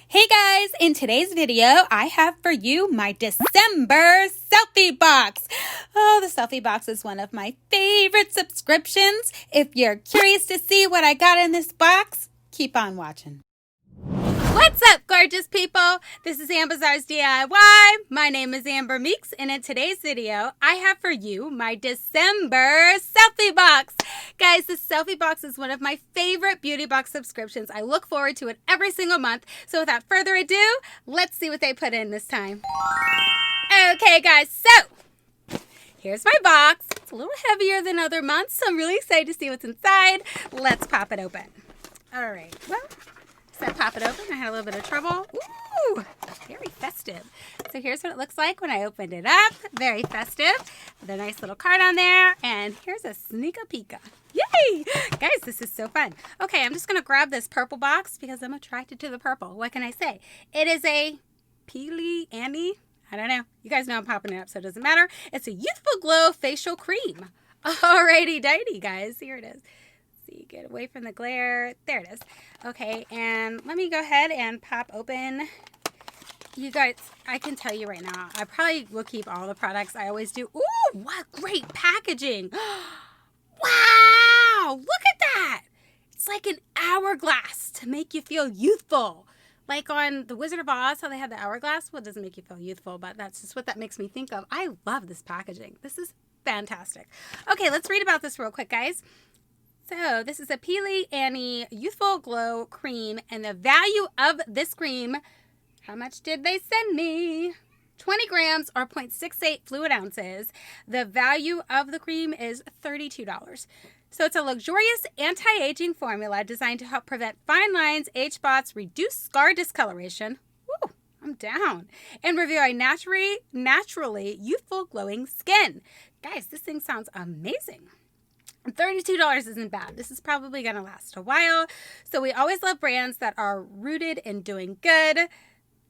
Hey guys, in today's video, I have for you my December selfie box. Oh, the selfie box is one of my favorite subscriptions. If you're curious to see what I got in this box, keep on watching. What's up, gorgeous people? This is Amber's DIY. My name is Amber Meeks, and in today's video, I have for you my December selfie box. Guys, this selfie box is one of my favorite beauty box subscriptions. I look forward to it every single month. So without further ado, let's see what they put in this time. Okay, guys, so here's my box. It's a little heavier than other months, so I'm really excited to see what's inside. Let's pop it open. All right, well, so I pop it open. I had a little bit of trouble. Ooh, very festive. So here's what it looks like when I opened it up. Very festive. With a nice little card on there. And here's a sneak a peek. Yay! Guys, this is so fun. Okay, I'm just going to grab this purple box because I'm attracted to the purple. What can I say? It is a Peely Annie. I don't know. You guys know I'm popping it up, so it doesn't matter. It's a Youthful Glow facial cream. Alrighty dighty, guys. Here it is. See, get away from the glare. There it is. Okay, and let me go ahead and pop open. You guys, I can tell you right now, I probably will keep all the products. I always do. Ooh, what great packaging. Wow, look at that. It's like an hourglass to make you feel youthful. Like on The Wizard of Oz, how they had the hourglass. Well, it doesn't make you feel youthful, but that's just what that makes me think of. I love this packaging. This is fantastic. Okay, let's read about this real quick, guys. So this is a Peely Annie Youthful Glow Cream, and the value of this cream, how much did they send me? 20 grams or 0.68 fluid ounces. The value of the cream is $32. So it's a luxurious anti-aging formula designed to help prevent fine lines, age spots, reduce scar discoloration. Woo, I'm down. And reveal a naturally youthful glowing skin. Guys, this thing sounds amazing. $32 isn't bad. This is probably going to last a while. So we always love brands that are rooted in doing good.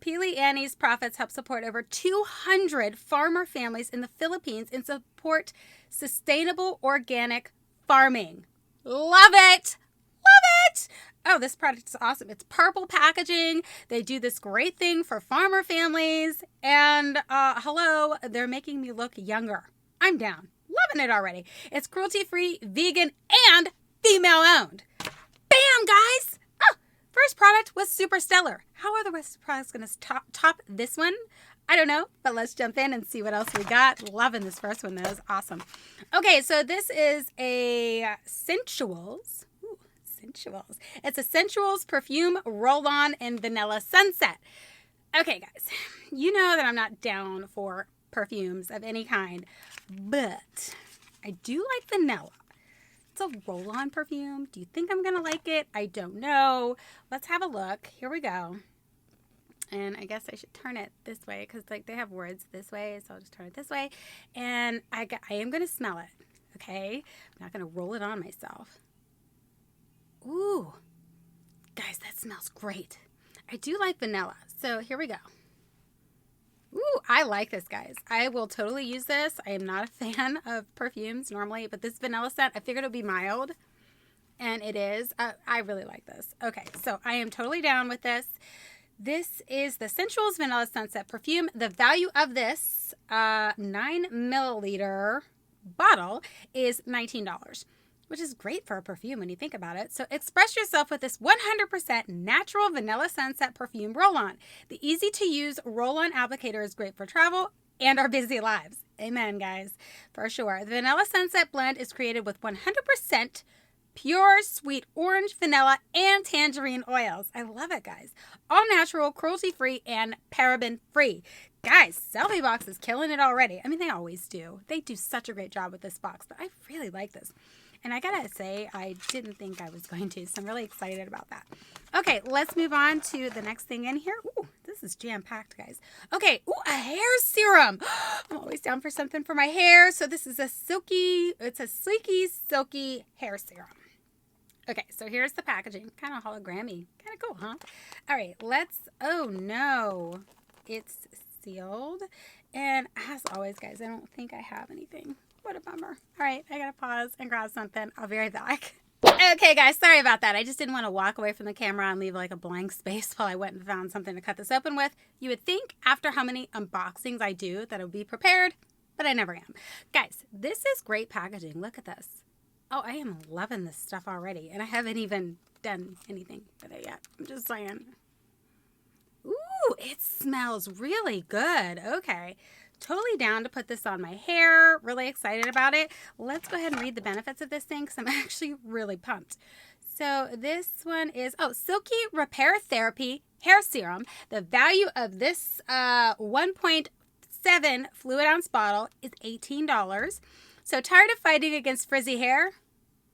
Peely Annie's profits help support over 200 farmer families in the Philippines and support sustainable organic farming. Love it! Love it! Oh, this product is awesome. It's purple packaging. They do this great thing for farmer families. And hello, they're making me look younger. I'm down. Loving it already. It's cruelty-free, vegan, and female-owned. Bam, guys! Oh, first product was super stellar. How are the rest of the products going to top this one? I don't know, but let's jump in and see what else we got. Loving this first one, though. It's awesome. Okay, so this is a Sensuals. Ooh, Sensuals. It's a Sensuals perfume roll-on in Vanilla Sunset. Okay, guys, you know that I'm not down for perfumes of any kind, but I do like vanilla. It's a roll-on perfume. Do you think I'm gonna like it? I don't know. Let's have a look. Here we go. And I guess I should turn it this way because like they have words this way, so I'll just turn it this way. And I am gonna smell it. Okay, I'm not gonna roll it on myself. Ooh, guys, that smells great. I do like vanilla, so here we go. Ooh, I like this, guys. I will totally use this. I am not a fan of perfumes normally, but this vanilla scent, I figured it would be mild, and it is. I really like this. Okay, so I am totally down with this. This is the Sensuals Vanilla Sunset Perfume. The value of this 9 milliliter bottle is $19. Which is great for a perfume when you think about it. So express yourself with this 100% natural vanilla sunset perfume roll-on. The easy-to-use roll-on applicator is great for travel and our busy lives. Amen, guys, for sure. The Vanilla Sunset blend is created with 100% pure sweet orange, vanilla, and tangerine oils. I love it, guys. All natural, cruelty-free, and paraben-free. Guys, Selfie Box is killing it already. I mean, they always do. They do such a great job with this box, but I really like this. And I gotta say, I didn't think I was going to, so I'm really excited about that. Okay, let's move on to the next thing in here. Ooh, this is jam-packed, guys. Okay, ooh, a hair serum. I'm always down for something for my hair. So this is a sleeky, silky hair serum. Okay, so here's the packaging. Kind of hologrammy. Kind of cool, huh? All right, oh no. It's sealed. And as always, guys, I don't think I have anything. What a bummer. All right, I gotta pause and grab something. I'll be right back. Okay, guys, sorry about that. I just didn't want to walk away from the camera and leave like a blank space while I went and found something to cut this open with. You would think after how many unboxings I do that I would be prepared, but I never am. Guys, this is great packaging. Look at this. Oh, I am loving this stuff already, and I haven't even done anything with it yet. I'm just saying. Ooh, it smells really good. Okay. Totally down to put this on my hair. Really excited about it. Let's go ahead and read the benefits of this thing because I'm actually really pumped. So this one is, Silky Repair Therapy Hair Serum. The value of this 1.7 fluid ounce bottle is $18. So tired of fighting against frizzy hair?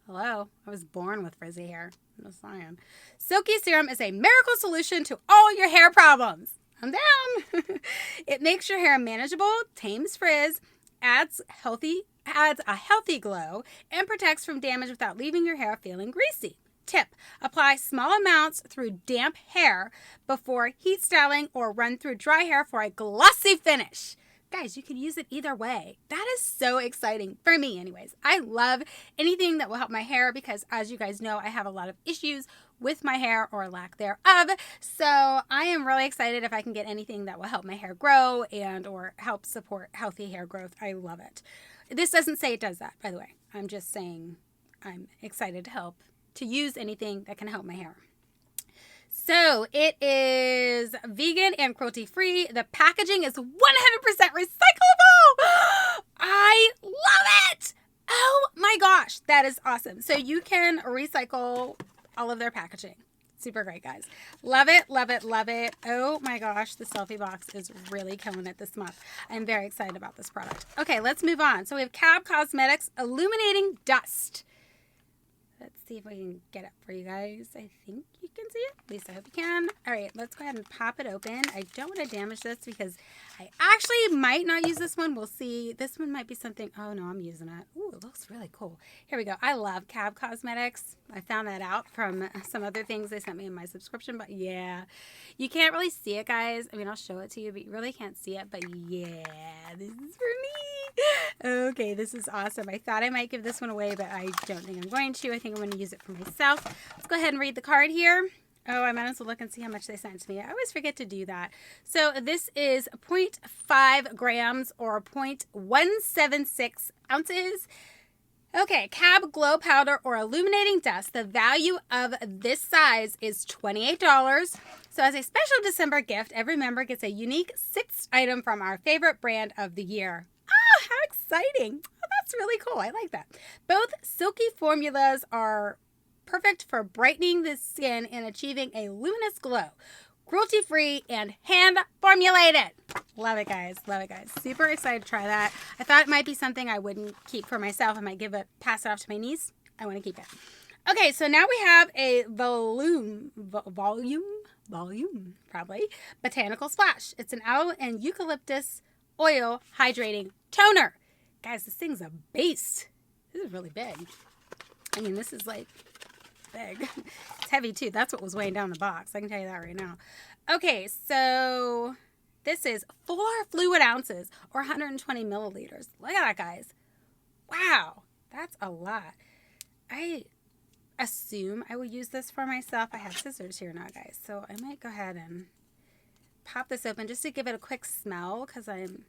Hello, I was born with frizzy hair. I'm just saying. Silky Serum is a miracle solution to all your hair problems. I'm down. It makes your hair manageable, tames frizz, adds a healthy glow, and protects from damage without leaving your hair feeling greasy. Tip: apply small amounts through damp hair before heat styling or run through dry hair for a glossy finish. Guys, you can use it either way. That is so exciting for me anyways. I love anything that will help my hair because, as you guys know, I have a lot of issues with my hair or lack thereof. So I am really excited if I can get anything that will help my hair grow and or help support healthy hair growth. I love it. This doesn't say it does that, by the way. I'm just saying I'm excited to use anything that can help my hair. So it is vegan and cruelty-free. The packaging is 100% recyclable. I love it. Oh my gosh, that is awesome. So you can recycle all of their packaging. Super great, guys. Love it, love it, love it. Oh my gosh, the selfie box is really killing it this month. I'm very excited about this product. Okay, let's move on. So we have Cab Cosmetics Illuminating Dust. Let's see if we can get it for you guys. I think you can see it. At least I hope you can. All right, let's go ahead and pop it open. I don't want to damage this because I actually might not use this one. We'll see. This one might be something. Oh, no, I'm using it. Ooh, it looks really cool. Here we go. I love Cab Cosmetics. I found that out from some other things they sent me in my subscription. But, yeah, you can't really see it, guys. I mean, I'll show it to you, but you really can't see it. But, yeah, this is for me. Okay, this is awesome. I thought I might give this one away, but I don't think I'm going to. I think I'm going to use it for myself. Let's go ahead and read the card here. Oh, I might as well look and see how much they sent to me. I always forget to do that. So this is 0.5 grams or 0.176 ounces. Okay, Cab Glow Powder or Illuminating Dust. The value of this size is $28. So as a special December gift, every member gets a unique 6th item from our favorite brand of the year. Oh, how exciting. Oh, that's really cool. I like that. Both silky formulas are perfect for brightening the skin and achieving a luminous glow. Cruelty-free and hand-formulated. Love it, guys. Love it, guys. Super excited to try that. I thought it might be something I wouldn't keep for myself. I might pass it off to my niece. I want to keep it. Okay, so now we have a volume, probably, botanical splash. It's an aloe and eucalyptus oil hydrating toner. Guys, this thing's a beast. This is really big. I mean, this is like big. It's heavy too. That's what was weighing down the box. I can tell you that right now. Okay, so this is 4 fluid ounces or 120 milliliters. Look at that, guys. Wow, that's a lot. I assume I will use this for myself. I have scissors here now, guys, so I might go ahead and pop this open just to give it a quick smell because I'm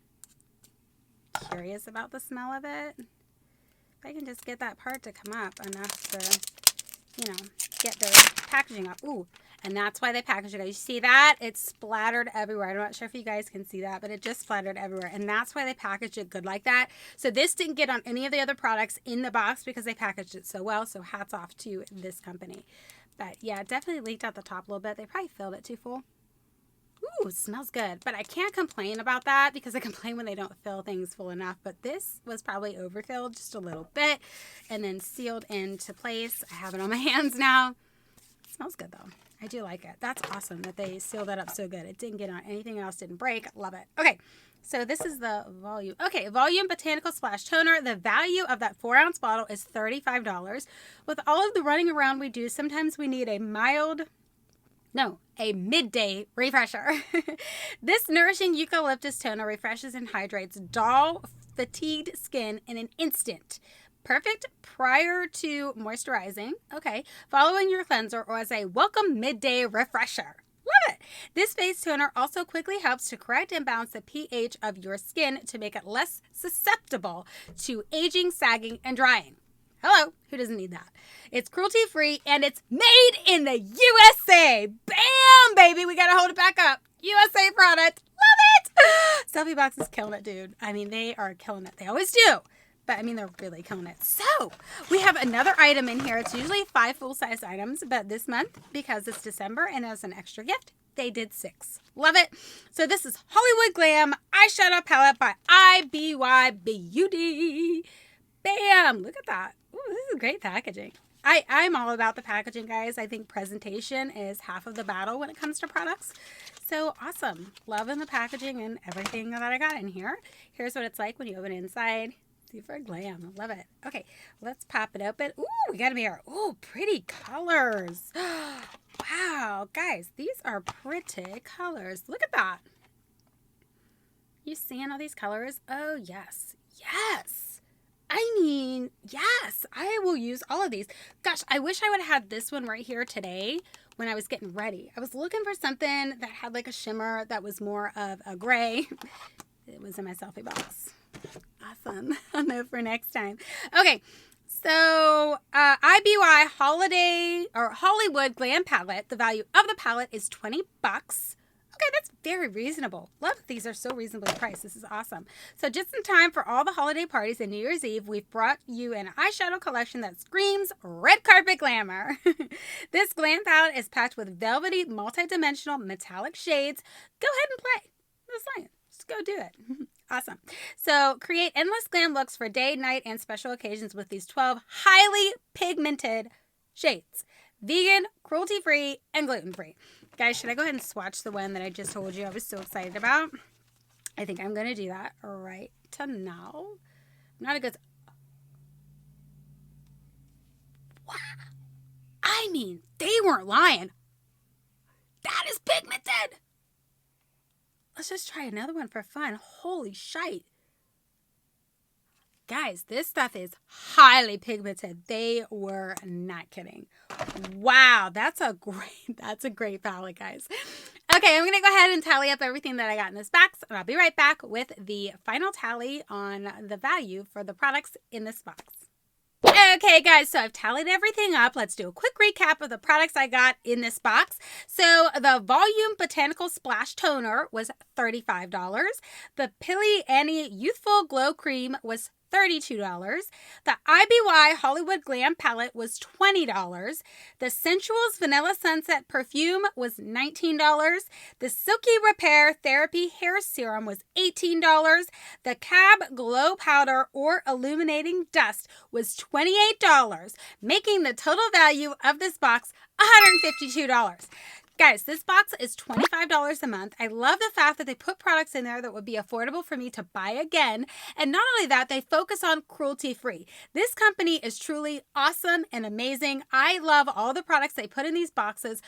curious about the smell of it. If I can just get that part to come up enough to, get the packaging up. Ooh, and that's why they package it. You see that? It's splattered everywhere. I'm not sure if you guys can see that, but it just splattered everywhere. And that's why they packaged it good like that. So this didn't get on any of the other products in the box because they packaged it so well. So hats off to this company. But yeah, it definitely leaked out the top a little bit. They probably filled it too full. Ooh, it smells good. But I can't complain about that because I complain when they don't fill things full enough. But this was probably overfilled just a little bit and then sealed into place. I have it on my hands now. It smells good though. I do like it. That's awesome that they sealed that up so good. It didn't get on anything else, didn't break. Love it. Okay, so this is the volume. Okay, Volume Botanical Splash Toner. The value of that 4-ounce bottle is $35. With all of the running around we do, sometimes we need a midday refresher. This nourishing eucalyptus toner refreshes and hydrates dull, fatigued skin in an instant. Perfect prior to moisturizing. Okay. Following your cleanser or as a welcome midday refresher. Love it. This face toner also quickly helps to correct and balance the pH of your skin to make it less susceptible to aging, sagging, and drying. Hello, who doesn't need that? It's cruelty-free and it's made in the USA. Bam, baby, we gotta hold it back up. USA product. Love it. Selfie Box is killing it, dude. I mean, they are killing it. They always do. But I mean, they're really killing it. So we have another item in here. It's usually 5 full-size items, but this month, because it's December and as an extra gift, they did 6. Love it. So this is Hollywood Glam Eyeshadow Palette by IBY Beauty. Bam! Look at that. Ooh, this is great packaging. I'm all about the packaging, guys. I think presentation is half of the battle when it comes to products. So awesome. Loving the packaging and everything that I got in here. Here's what it's like when you open it inside. Super glam. I love it. Okay, let's pop it open. Ooh, we got a mirror. Ooh, pretty colors. Wow, guys, these are pretty colors. Look at that. You seeing all these colors? Oh, yes. Yes. I mean, yes, I will use all of these. Gosh, I wish I would have had this one right here today when I was getting ready. I was looking for something that had like a shimmer that was more of a gray. It was in my selfie box. Awesome. I'll know for next time. Okay, so IBY Holiday or Hollywood Glam Palette. The value of the palette is $20. Okay, that's very reasonable. Love that these are so reasonably priced. This is awesome. So just in time for all the holiday parties and New Year's Eve, we've brought you an eyeshadow collection that screams red carpet glamour. This glam palette is packed with velvety, multi-dimensional metallic shades. Go ahead and play. That's fine. Just go do it. Awesome. So create endless glam looks for day, night, and special occasions with these 12 highly pigmented shades. Vegan, cruelty-free, and gluten-free. Guys, should I go ahead and swatch the one that I just told you I was so excited about? I think I'm going to do that right now. I'm not a good... Wow. I mean, they weren't lying. That is pigmented. Let's just try another one for fun. Holy shite. Guys, this stuff is highly pigmented. They were not kidding. Wow, that's a great palette, guys. Okay, I'm going to go ahead and tally up everything that I got in this box, and I'll be right back with the final tally on the value for the products in this box. Okay, guys, so I've tallied everything up. Let's do a quick recap of the products I got in this box. So the Volume Botanical Splash Toner was $35. The Pilly Annie Youthful Glow Cream was $32. The IBY Hollywood Glam Palette was $20. The Sensuals Vanilla Sunset Perfume was $19. The Silky Repair Therapy Hair Serum was $18. The Cab Glow Powder or Illuminating Dust was $28, making the total value of this box $152. Guys, this box is $25 a month. I love the fact that they put products in there that would be affordable for me to buy again. And not only that, they focus on cruelty-free. This company is truly awesome and amazing. I love all the products they put in these boxes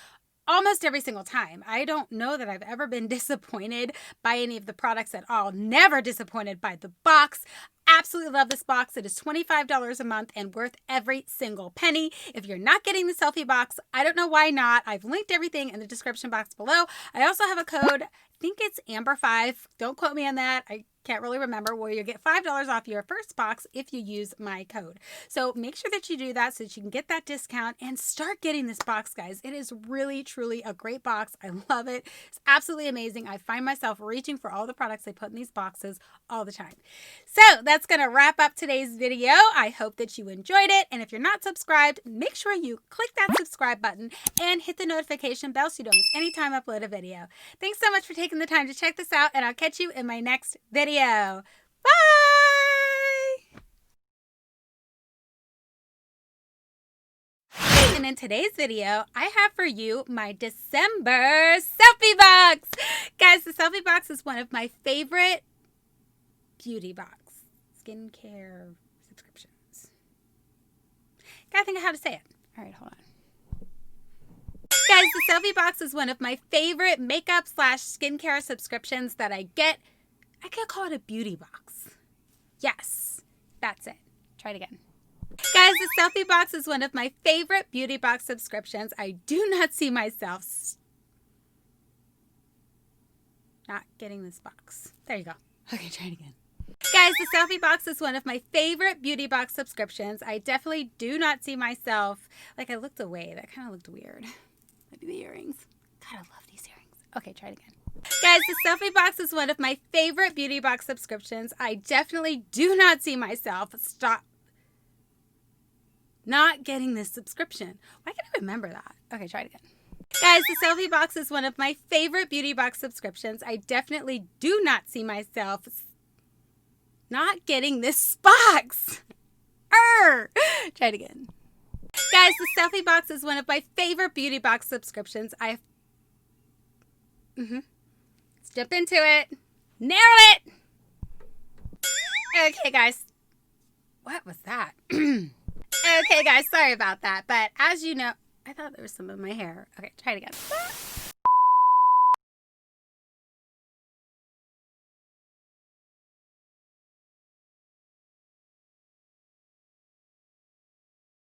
almost every single time. I don't know that I've ever been disappointed by any of the products at all. Never disappointed by the box. Absolutely love this box. It is $25 a month and worth every single penny. If you're not getting the selfie box, I don't know why not. I've linked everything in the description box below. I also have a code. I think it's Amber5. Don't quote me on that. I can't really remember, where you get $5 off your first box if you use my code. So make sure that you do that so that you can get that discount and start getting this box, guys. It is really, truly a great box. I love it. It's absolutely amazing. I find myself reaching for all the products they put in these boxes all the time. So that's going to wrap up today's video. I hope that you enjoyed it. And if you're not subscribed, make sure you click that subscribe button and hit the notification bell so you don't miss any time I upload a video. Thanks so much for taking the time to check this out, and I'll catch you in my next video. Bye! And in today's video, I have for you my December selfie box. Guys, the selfie box is one of my favorite beauty box skincare subscriptions. Gotta think of how to say it. All right, hold on. Guys, the selfie box is one of my favorite makeup / skincare subscriptions that I get. I could call it a beauty box. Yes, that's it. Try it again. Guys, the selfie box is one of my favorite beauty box subscriptions. I do not see myself not getting this box. There you go. Okay, try it again. Guys, the selfie box is one of my favorite beauty box subscriptions. I definitely do not see myself. Like, I looked away. That kind of looked weird. Maybe the earrings. God, I love these earrings. Okay, try it again. Guys, the selfie box is one of my favorite beauty box subscriptions. I definitely do not see myself not getting this subscription. Why can't I remember that? Okay, try it again. Guys, the selfie box is one of my favorite beauty box subscriptions. I definitely do not see myself not getting this box. Try it again. Guys, the selfie box is one of my favorite beauty box subscriptions. Let's jump into it. Nailed it. Okay, guys. What was that? Okay, guys, sorry about that. But as you know, I thought there was some in my hair. Okay, try it again.